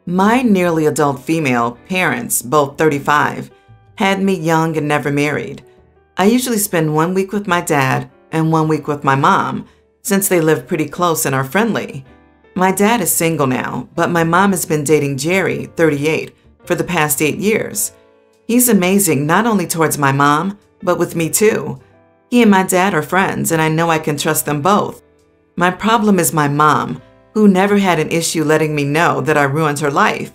My nearly adult female parents, both 35, had me young and never married. I usually spend 1 week with my dad and 1 week with my mom, since they live pretty close and are friendly. My dad is single now, but my mom has been dating Jerry, 38, for the past 8 years. He's amazing not only towards my mom, but with me too. He and my dad are friends, and I know I can trust them both. My problem is my mom, who never had an issue letting me know that I ruined her life.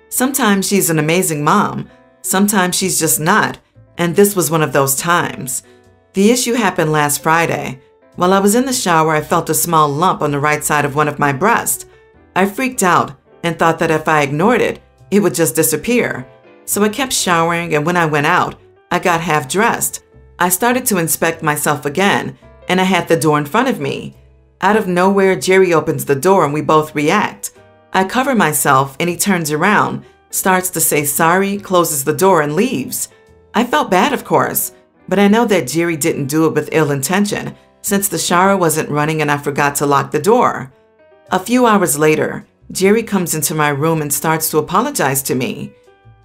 Sometimes she's an amazing mom, sometimes she's just not, and this was one of those times. The issue happened last Friday. While I was in the shower, I felt a small lump on the right side of one of my breasts. I freaked out and thought that if I ignored it, it would just disappear. So I kept showering, and when I went out, I got half dressed. I started to inspect myself again, and I had the door in front of me. Out of nowhere, Jerry opens the door and we both react. I cover myself and he turns around, starts to say sorry, closes the door and leaves. I felt bad, of course, but I know that Jerry didn't do it with ill intention since the shower wasn't running and I forgot to lock the door. A few hours later, Jerry comes into my room and starts to apologize to me.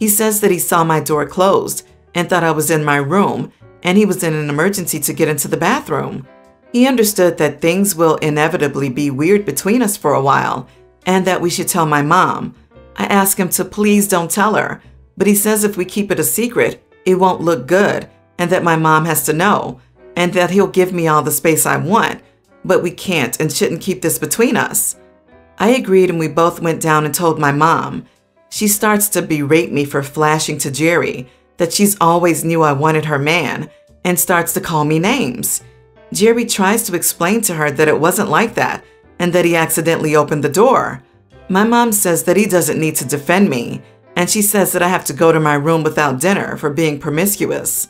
He says that he saw my door closed and thought I was in my room and he was in an emergency to get into the bathroom. He understood that things will inevitably be weird between us for a while and that we should tell my mom. I ask him to please don't tell her, but he says if we keep it a secret, it won't look good and that my mom has to know and that he'll give me all the space I want, but we can't and shouldn't keep this between us. I agreed and we both went down and told my mom. She starts to berate me for flashing to Jerry that she's always knew I wanted her man and starts to call me names. Jerry tries to explain to her that it wasn't like that and that he accidentally opened the door. My mom says that he doesn't need to defend me, and she says that I have to go to my room without dinner for being promiscuous.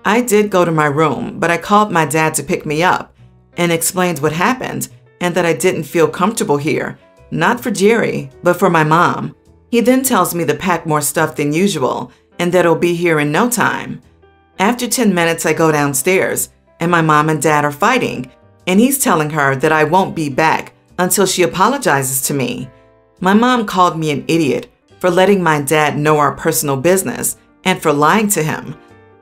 I did go to my room, but I called my dad to pick me up and explained what happened and that I didn't feel comfortable here, not for Jerry, but for my mom. He then tells me to pack more stuff than usual and that he'll be here in no time. After 10 minutes, I go downstairs and my mom and dad are fighting, and he's telling her that I won't be back until she apologizes to me. My mom called me an idiot for letting my dad know our personal business and for lying to him.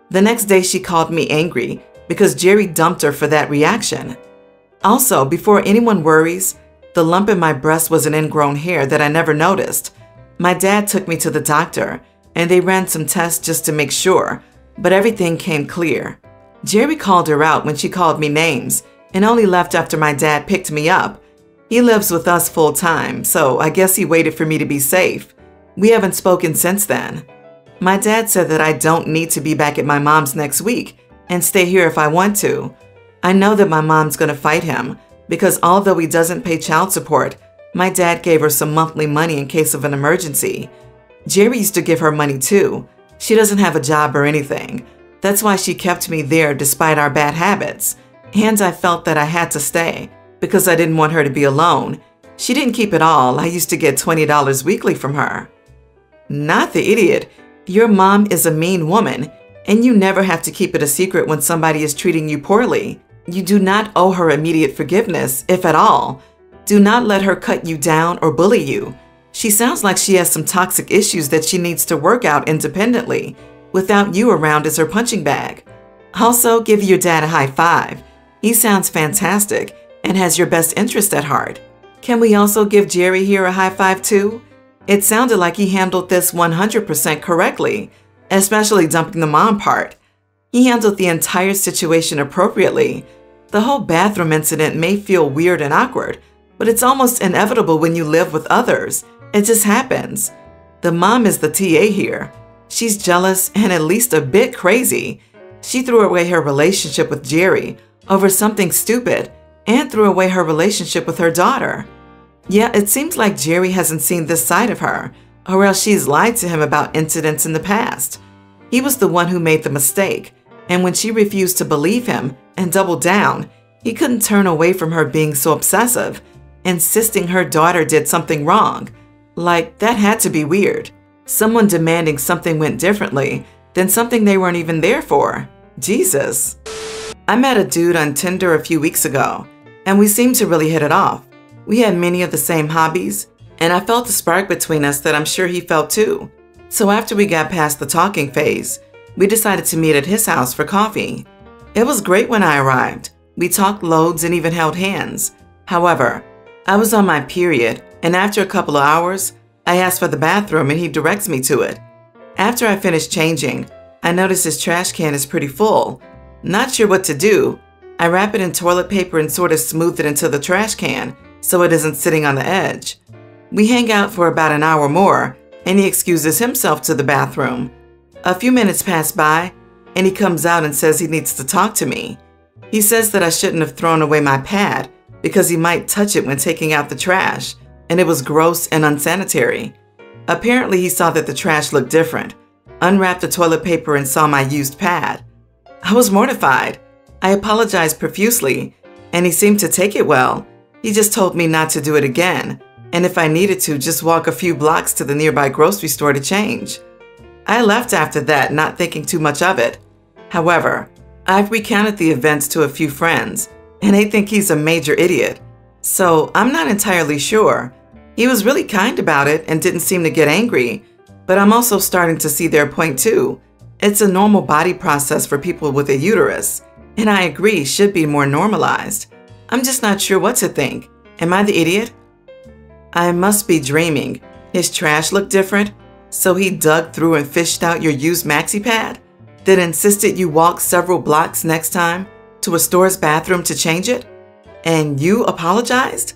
The next day, she called me angry because Jerry dumped her for that reaction. Also, before anyone worries, the lump in my breast was an ingrown hair that I never noticed. My dad took me to the doctor, and they ran some tests just to make sure, but everything came clear. Jerry called her out when she called me names and only left after my dad picked me up. He lives with us full time, so I guess he waited for me to be safe. We haven't spoken since then. My dad said that I don't need to be back at my mom's next week and stay here if I want to. I know that my mom's going to fight him because although he doesn't pay child support, my dad gave her some monthly money in case of an emergency. Jerry used to give her money too. She doesn't have a job or anything. That's why she kept me there despite our bad habits. And I felt that I had to stay because I didn't want her to be alone. She didn't keep it all. I used to get $20 weekly from her. Not the idiot. Your mom is a mean woman, and you never have to keep it a secret when somebody is treating you poorly. You do not owe her immediate forgiveness, if at all. Do not let her cut you down or bully you. She sounds like she has some toxic issues that she needs to work out independently, without you around as her punching bag. Also, give your dad a high five. He sounds fantastic and has your best interest at heart. Can we also give Jerry here a high five too? It sounded like he handled this 100% correctly, especially dumping the mom part. He handled the entire situation appropriately. The whole bathroom incident may feel weird and awkward, but it's almost inevitable when you live with others. It just happens. The mom is the TA here. She's jealous and at least a bit crazy. She threw away her relationship with Jerry over something stupid and threw away her relationship with her daughter. Yeah, it seems like Jerry hasn't seen this side of her, or else she's lied to him about incidents in the past. He was the one who made the mistake, and when she refused to believe him and doubled down, he couldn't turn away from her being so obsessive, insisting her daughter did something wrong. Like, that had to be weird. Someone demanding something went differently than something they weren't even there for. Jesus. I met a dude on Tinder a few weeks ago, and we seemed to really hit it off. We had many of the same hobbies, and I felt the spark between us that I'm sure he felt too. So after we got past the talking phase, we decided to meet at his house for coffee. It was great when I arrived. We talked loads and even held hands. However, I was on my period, and after a couple of hours, I asked for the bathroom and he directs me to it. After I finished changing, I noticed his trash can is pretty full. Not sure what to do, I wrap it in toilet paper and sort of smooth it into the trash can so it isn't sitting on the edge. We hang out for about an hour more, and he excuses himself to the bathroom. A few minutes pass by, and he comes out and says he needs to talk to me. He says that I shouldn't have thrown away my pad because he might touch it when taking out the trash, and it was gross and unsanitary. Apparently, he saw that the trash looked different, unwrapped the toilet paper, and saw my used pad. I was mortified. I apologized profusely, and he seemed to take it well. He just told me not to do it again, and if I needed to, just walk a few blocks to the nearby grocery store to change. I left after that, not thinking too much of it. However, I've recounted the events to a few friends, and they think he's a major idiot. So I'm not entirely sure. He was really kind about it and didn't seem to get angry, but I'm also starting to see their point too. It's a normal body process for people with a uterus, and I agree should be more normalized. I'm just not sure what to think. Am I the idiot? I must be dreaming. His trash looked different, so he dug through and fished out your used maxi pad, then insisted you walk several blocks next time to a store's bathroom to change it? And you apologized?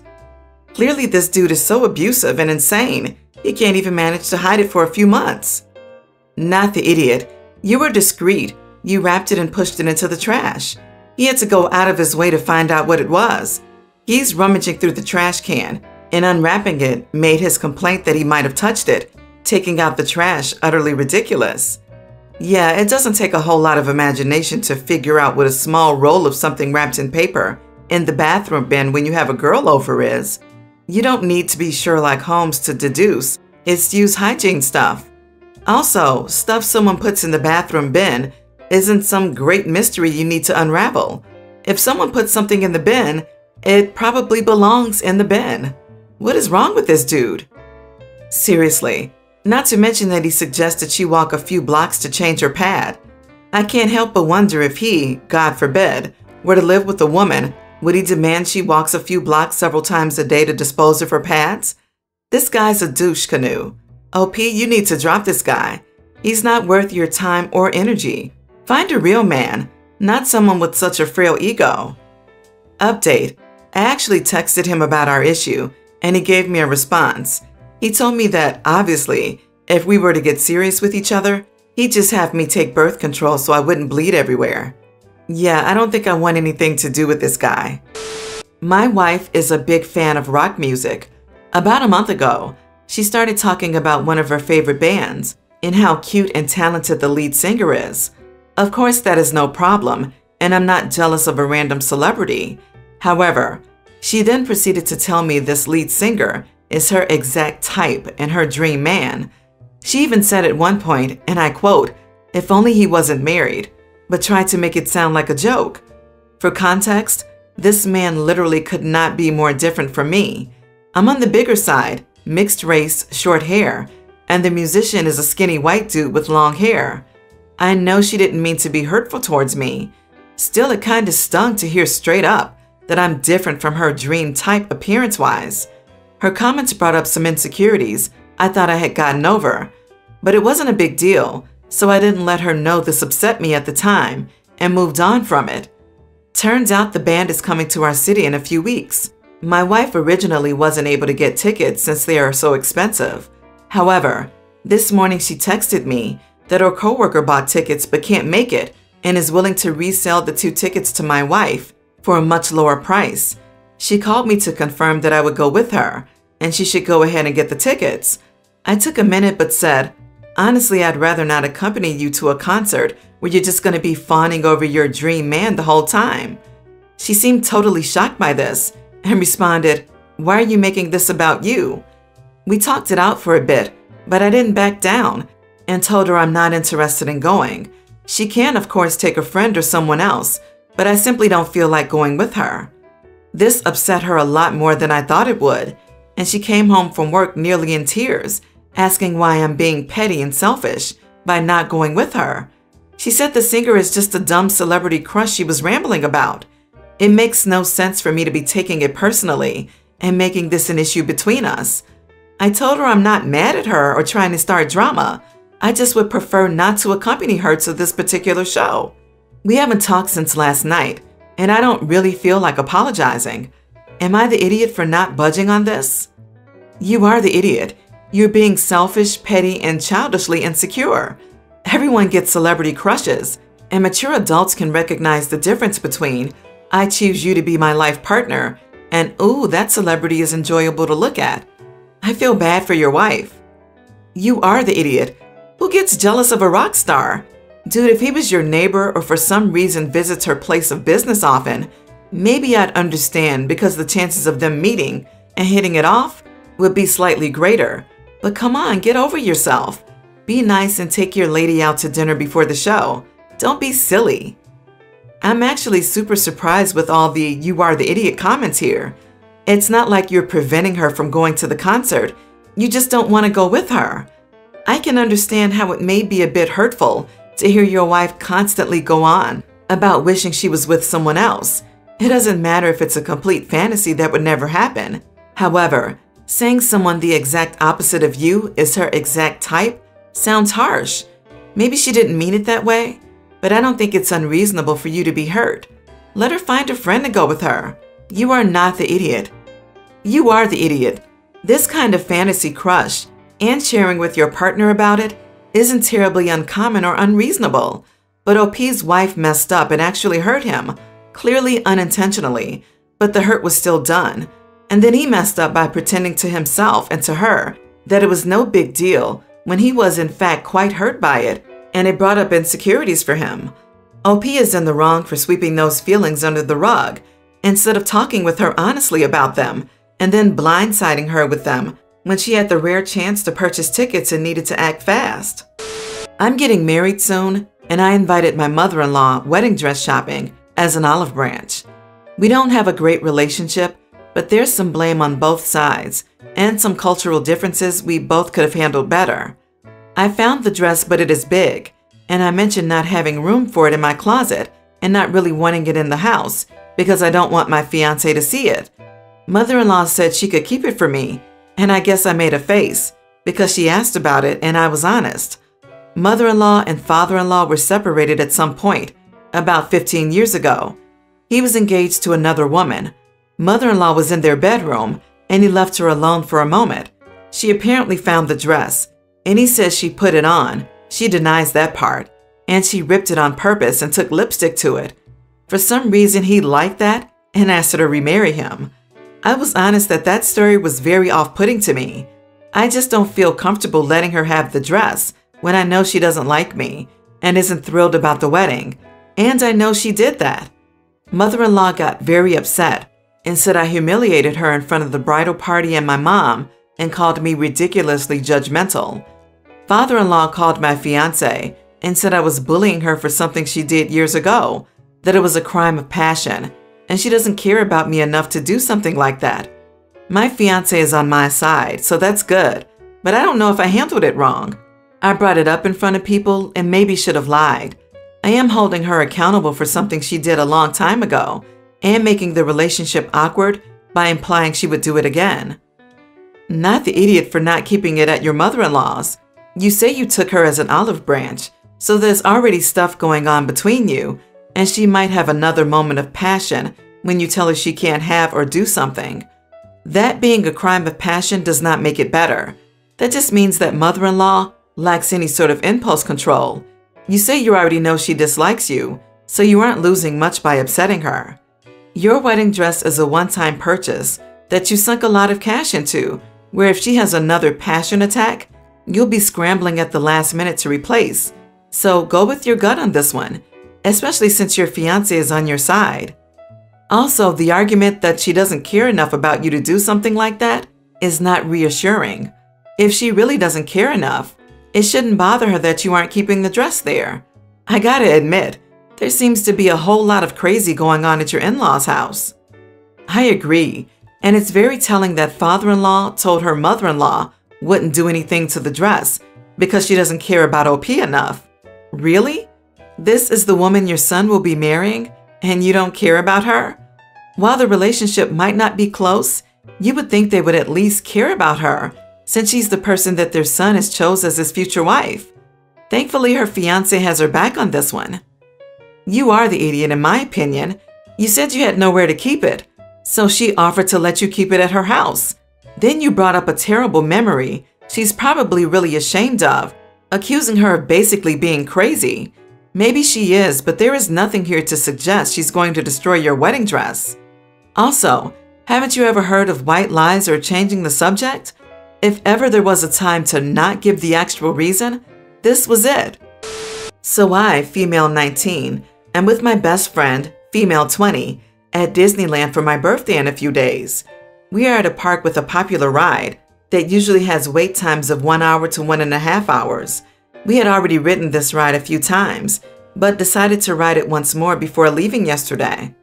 Clearly this dude is so abusive and insane, he can't even manage to hide it for a few months. Not the idiot. You were discreet. You wrapped it and pushed it into the trash. He had to go out of his way to find out what it was. He's rummaging through the trash can, and unwrapping it made his complaint that he might have touched it, taking out the trash utterly ridiculous. Yeah, it doesn't take a whole lot of imagination to figure out what a small roll of something wrapped in paper in the bathroom bin when you have a girl over is. You don't need to be Sherlock Holmes to deduce it's used hygiene stuff. Also, stuff someone puts in the bathroom bin isn't some great mystery you need to unravel. If someone puts something in the bin, it probably belongs in the bin. What is wrong with this dude? Seriously, not to mention that he suggested she walk a few blocks to change her pad. I can't help but wonder if he, God forbid, were to live with a woman, would he demand she walks a few blocks several times a day to dispose of her pads? This guy's a douche canoe. OP, you need to drop this guy. He's not worth your time or energy. Find a real man, not someone with such a frail ego. Update. I actually texted him about our issue, and he gave me a response. He told me that, obviously, if we were to get serious with each other, he'd just have me take birth control so I wouldn't bleed everywhere. Yeah, I don't think I want anything to do with this guy. My wife is a big fan of rock music. About a month ago, she started talking about one of her favorite bands and how cute and talented the lead singer is. Of course, that is no problem, and I'm not jealous of a random celebrity. However, she then proceeded to tell me this lead singer is her exact type and her dream man. She even said at one point, and I quote, "If only he wasn't married," but tried to make it sound like a joke. For context, this man literally could not be more different from me. I'm on the bigger side, mixed race, short hair, and the musician is a skinny white dude with long hair. I know she didn't mean to be hurtful towards me. Still, it kinda stung to hear straight up that I'm different from her dream type appearance-wise. Her comments brought up some insecurities I thought I had gotten over, but it wasn't a big deal, so I didn't let her know this upset me at the time and moved on from it. Turns out the band is coming to our city in a few weeks. My wife originally wasn't able to get tickets since they are so expensive. However, this morning she texted me that her coworker bought tickets but can't make it and is willing to resell the 2 tickets to my wife for a much lower price. She called me to confirm that I would go with her and she should go ahead and get the tickets. I took a minute but said, honestly, I'd rather not accompany you to a concert where you're just going to be fawning over your dream man the whole time. She seemed totally shocked by this and responded, "Why are you making this about you?" We talked it out for a bit, but I didn't back down and told her I'm not interested in going. She can, of course, take a friend or someone else, but I simply don't feel like going with her. This upset her a lot more than I thought it would. and she came home from work nearly in tears, asking why I'm being petty and selfish by not going with her. She said the singer is just a dumb celebrity crush she was rambling about. It makes no sense for me to be taking it personally and making this an issue between us. I told her I'm not mad at her or trying to start drama. I just would prefer not to accompany her to this particular show. We haven't talked since last night, and I don't really feel like apologizing. Am I the idiot for not budging on this? You are the idiot. You're being selfish, petty, and childishly insecure. Everyone gets celebrity crushes, and mature adults can recognize the difference between "I choose you to be my life partner" and "ooh, that celebrity is enjoyable to look at." I feel bad for your wife. You are the idiot. Who gets jealous of a rock star? Dude, if he was your neighbor or for some reason visits her place of business often, maybe I'd understand because the chances of them meeting and hitting it off would be slightly greater. But come on, get over yourself. Be nice and take your lady out to dinner before the show. Don't be silly. I'm actually super surprised with all the "you are the idiot" comments here. It's not like you're preventing her from going to the concert. You just don't want to go with her. I can understand how it may be a bit hurtful to hear your wife constantly go on about wishing she was with someone else. It doesn't matter if it's a complete fantasy that would never happen. However, saying someone the exact opposite of you is her exact type sounds harsh. Maybe she didn't mean it that way, but I don't think it's unreasonable for you to be hurt. Let her find a friend to go with her. You are not the idiot. You are the idiot. This kind of fantasy crush and sharing with your partner about it isn't terribly uncommon or unreasonable. But OP's wife messed up and actually hurt him, clearly unintentionally, but the hurt was still done. And then he messed up by pretending to himself and to her that it was no big deal when he was in fact quite hurt by it, and it brought up insecurities for him. OP is in the wrong for sweeping those feelings under the rug instead of talking with her honestly about them and then blindsiding her with them when she had the rare chance to purchase tickets and needed to act fast. I'm getting married soon, and I invited my mother-in-law wedding dress shopping as an olive branch. We don't have a great relationship, but there's some blame on both sides and some cultural differences we both could have handled better. I found the dress, but it is big, and I mentioned not having room for it in my closet and not really wanting it in the house because I don't want my fiancé to see it. Mother-in-law said she could keep it for me, and I guess I made a face because she asked about it and I was honest. Mother-in-law and father-in-law were separated at some point, about 15 years ago. He was engaged to another woman. Mother-in-law was in their bedroom, and he left her alone for a moment. She apparently found the dress, and he says she put it on. She denies that part, and she ripped it on purpose and took lipstick to it. For some reason, he liked that and asked her to remarry him. I was honest that that story was very off-putting to me. I just don't feel comfortable letting her have the dress when I know she doesn't like me and isn't thrilled about the wedding, and I know she did that. Mother-in-law got very upset and said I humiliated her in front of the bridal party and my mom and called me ridiculously judgmental. Father-in-law called my fiancé and said I was bullying her for something she did years ago, that it was a crime of passion, and she doesn't care about me enough to do something like that. My fiancé is on my side, so that's good, but I don't know if I handled it wrong. I brought it up in front of people and maybe should have lied. I am holding her accountable for something she did a long time ago and making the relationship awkward by implying she would do it again. Not the idiot for not keeping it at your mother-in-law's. You say you took her as an olive branch, so there's already stuff going on between you, and she might have another moment of passion when you tell her she can't have or do something. That being a crime of passion does not make it better. That just means that mother-in-law lacks any sort of impulse control. You say you already know she dislikes you, so you aren't losing much by upsetting her. Your wedding dress is a one-time purchase that you sunk a lot of cash into, where if she has another passion attack, you'll be scrambling at the last minute to replace. So go with your gut on this one, especially since your fiancé is on your side. Also, the argument that she doesn't care enough about you to do something like that is not reassuring. If she really doesn't care enough, it shouldn't bother her that you aren't keeping the dress there. I gotta admit, there seems to be a whole lot of crazy going on at your in-laws' house. I agree. And it's very telling that father-in-law told her mother-in-law wouldn't do anything to the dress because she doesn't care about OP enough. Really? This is the woman your son will be marrying, and you don't care about her? While the relationship might not be close, you would think they would at least care about her, since she's the person that their son has chosen as his future wife. Thankfully, her fiancé has her back on this one. You are the idiot, in my opinion. You said you had nowhere to keep it, so she offered to let you keep it at her house. Then you brought up a terrible memory she's probably really ashamed of, accusing her of basically being crazy. Maybe she is, but there is nothing here to suggest she's going to destroy your wedding dress. Also, haven't you ever heard of white lies or changing the subject? If ever there was a time to not give the actual reason, this was it. So I, female 19, am with my best friend, female 20, at Disneyland for my birthday in a few days. We are at a park with a popular ride that usually has wait times of 1 hour to 1.5 hours. We had already ridden this ride a few times, but decided to ride it once more before leaving yesterday.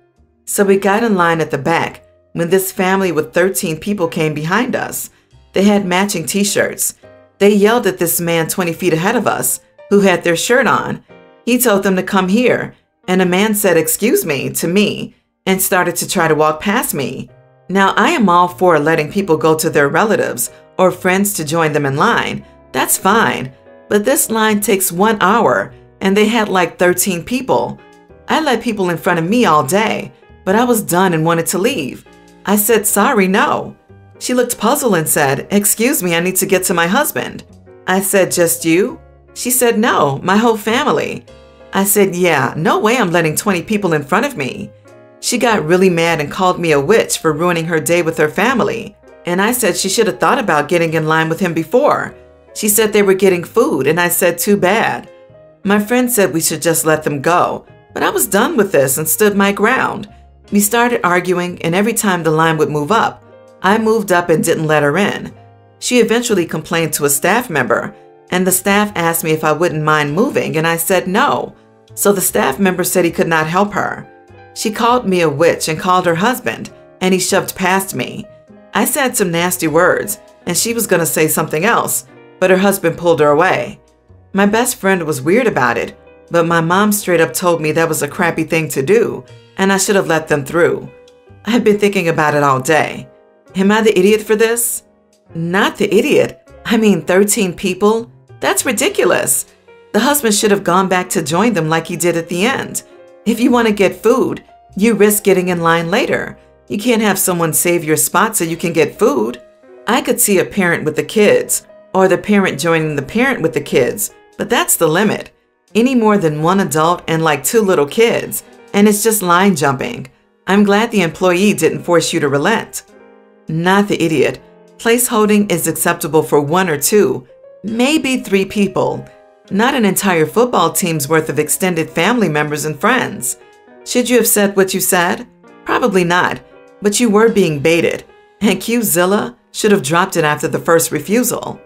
So we got in line at the back when this family with 13 people came behind us. They had matching t-shirts. They yelled at this man 20 feet ahead of us, who had their shirt on. He told them to come here, and a man said, "Excuse me," to me, and started to try to walk past me. Now, I am all for letting people go to their relatives or friends to join them in line. That's fine, but this line takes 1 hour, and they had like 13 people. I let people in front of me all day, but I was done and wanted to leave. I said, "Sorry, no." She looked puzzled and said, "Excuse me, I need to get to my husband." I said, "Just you?" She said, "No, my whole family." I said, "Yeah, no way I'm letting 20 people in front of me." She got really mad and called me a witch for ruining her day with her family. And I said she should have thought about getting in line with him before. She said they were getting food, and I said, "Too bad." My friend said we should just let them go, but I was done with this and stood my ground. We started arguing, and every time the line would move up, I moved up and didn't let her in. She eventually complained to a staff member, and the staff asked me if I wouldn't mind moving, and I said no. So the staff member said he could not help her. She called me a witch and called her husband, and he shoved past me. I said some nasty words, and she was going to say something else, but her husband pulled her away. My best friend was weird about it, but my mom straight up told me that was a crappy thing to do, and I should have let them through. I've been thinking about it all day. Am I the idiot for this? Not the idiot. I mean, 13 people? That's ridiculous. The husband should have gone back to join them like he did at the end. If you want to get food, you risk getting in line later. You can't have someone save your spot so you can get food. I could see a parent with the kids, or the parent joining the parent with the kids, but that's the limit. Any more than one adult and like 2 little kids, and it's just line jumping. I'm glad the employee didn't force you to relent. Not the idiot. Place holding is acceptable for 1 or 2, maybe 3 people. Not an entire football team's worth of extended family members and friends. Should you have said what you said? Probably not, but you were being baited, and Qzilla should have dropped it after the first refusal.